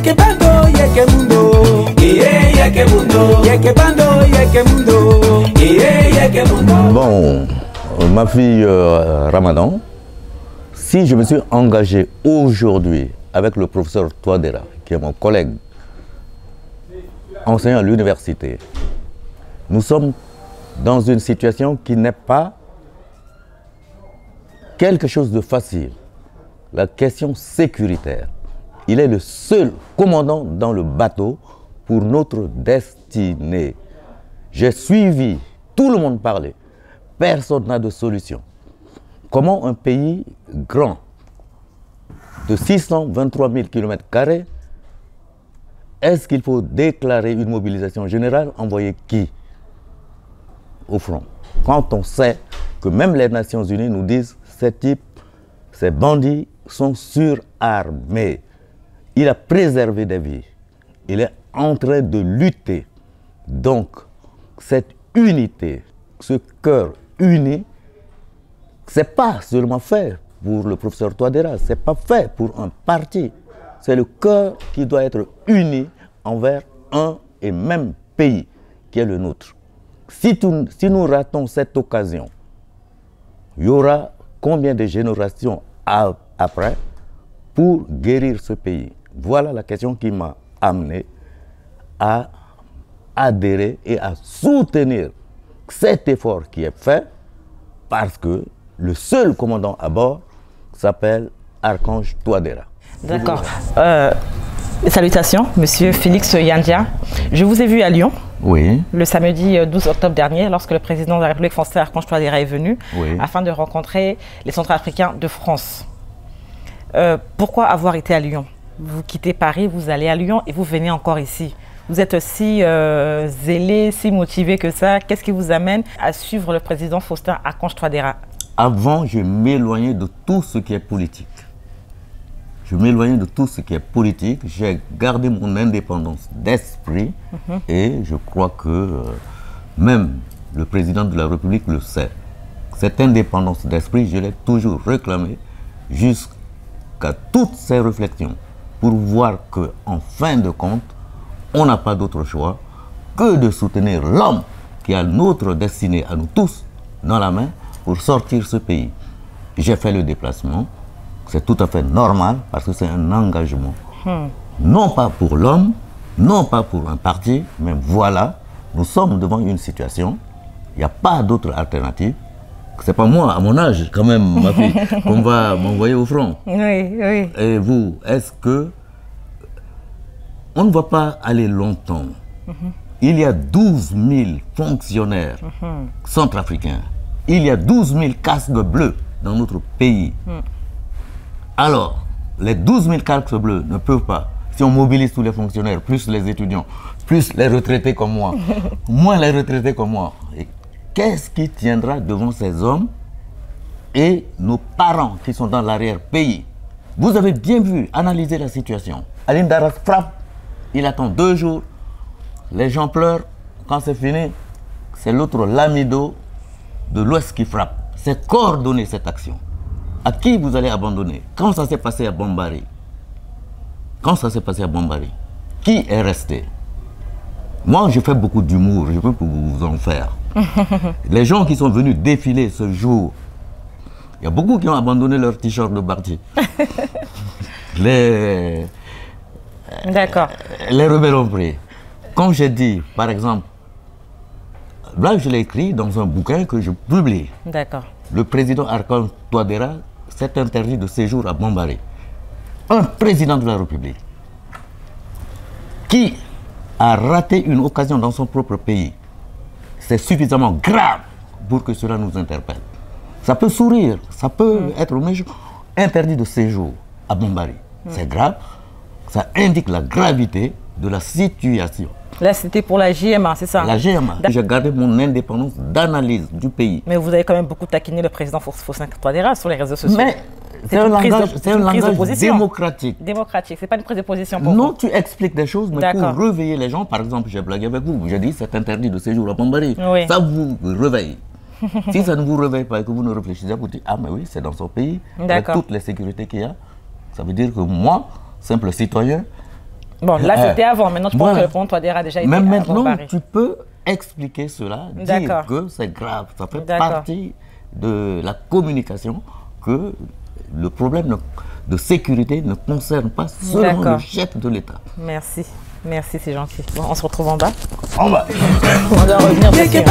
Yekebando, yekemundo. Yekemundo. Yekebando, yekemundo. Yekemundo. Bon, ma fille Ramadan, si je me suis engagé aujourd'hui avec le professeur Touadéra, qui est mon collègue, enseignant à l'université, nous sommes dans une situation qui n'est pas quelque chose de facile. La question sécuritaire. Il est le seul commandant dans le bateau pour notre destinée. J'ai suivi, tout le monde parlait. Personne n'a de solution. Comment un pays grand de 623 000 km², est-ce qu'il faut déclarer une mobilisation générale, envoyer qui au front? Quand on sait que même les Nations Unies nous disent ces types, ces bandits sont surarmés. Il a préservé des vies. Il est en train de lutter. Donc, cette unité, ce cœur uni, ce n'est pas seulement fait pour le professeur Touadéra, ce n'est pas fait pour un parti. C'est le cœur qui doit être uni envers un et même pays qui est le nôtre. Si nous ratons cette occasion, il y aura combien de générations après pour guérir ce pays? Voilà la question qui m'a amené à adhérer et à soutenir cet effort qui est fait parce que le seul commandant à bord s'appelle Archange Touadéra. D'accord. Salutations, monsieur Félix Yandia. Je vous ai vu à Lyon. Oui. Le samedi 12 octobre dernier, lorsque le président de la République française, Archange Touadéra, est venu, oui, afin de rencontrer les Centrafricains de France. Pourquoi avoir été à Lyon? Vous quittez Paris, vous allez à Lyon et vous venez encore ici. Vous êtes si zélé, si motivé que ça. Qu'est-ce qui vous amène à suivre le président Faustin Archange Touadéra? Avant, je m'éloignais de tout ce qui est politique. Je m'éloignais de tout ce qui est politique. J'ai gardé mon indépendance d'esprit et je crois que même le président de la République le sait. Cette indépendance d'esprit, je l'ai toujours réclamée jusqu'à toutes ces réflexions pour voir qu'en fin de compte, on n'a pas d'autre choix que de soutenir l'homme qui a notre destinée à nous tous dans la main pour sortir ce pays. J'ai fait le déplacement. C'est tout à fait normal parce que c'est un engagement. Non pas pour l'homme, non pas pour un parti, mais voilà, nous sommes devant une situation. Il n'y a pas d'autre alternative. C'est pas moi, à mon âge, quand même, ma fille, qu'on va m'envoyer au front. Oui, oui. Et vous, est-ce que on ne va pas aller longtemps? Il y a 12 000 fonctionnaires centrafricains. Il y a 12 000 casques bleus dans notre pays. Alors, les 12 000 casques bleus ne peuvent pas, si on mobilise tous les fonctionnaires, plus les étudiants, plus les retraités comme moi, moins les retraités comme moi, qu'est-ce qui tiendra devant ces hommes et nos parents qui sont dans l'arrière-pays? Vous avez bien vu, analyser la situation. Aline Daras frappe, il attend 2 jours, les gens pleurent, quand c'est fini, c'est l'autre Lamido de l'Ouest qui frappe. C'est coordonner cette action. À qui vous allez abandonner? Quand ça s'est passé à Bambari, qui est resté? Moi, je fais beaucoup d'humour, je peux vous en faire. Les gens qui sont venus défiler ce jour, il y a beaucoup qui ont abandonné leur t-shirt de Barty. D'accord. Les rebelles ont pris. Comme j'ai dit, par exemple, là je l'ai écrit dans un bouquin que je publie. D'accord. Le président Archange Touadéra s'est interdit de séjour à Bambari. Un président de la République qui a raté une occasion dans son propre pays, c'est suffisamment grave pour que cela nous interpelle. Ça peut sourire, ça peut être méchant. Interdit de séjour à Bambari, c'est grave. Ça indique la gravité de la situation. Là, c'était pour la GMA, c'est ça? La GMA. J'ai gardé mon indépendance d'analyse du pays. Mais vous avez quand même beaucoup taquiné le président Faustin Touadéra sur les réseaux sociaux. Mais c'est un langage démocratique. Démocratique, c'est pas une prise de position pour Non, vous. tu expliques des choses, mais pour réveiller les gens, par exemple, j'ai blagué avec vous, j'ai dit c'est interdit de séjour à Bambari. Oui. Ça vous réveille. Si ça ne vous réveille pas et que vous ne réfléchissez pas, vous dites ah mais oui, c'est dans son pays, avec toutes les sécurités qu'il y a. Ça veut dire que moi, simple citoyen, Bon, là c'était avant, maintenant je pense que le président Touadéra a déjà été même avant maintenant, Barry. tu peux expliquer cela, dire que c'est grave, ça fait partie de la communication, que le problème de sécurité ne concerne pas seulement le chef de l'État. Merci. Merci, c'est gentil. Bon, on se retrouve en bas. En bas. On doit revenir dessus.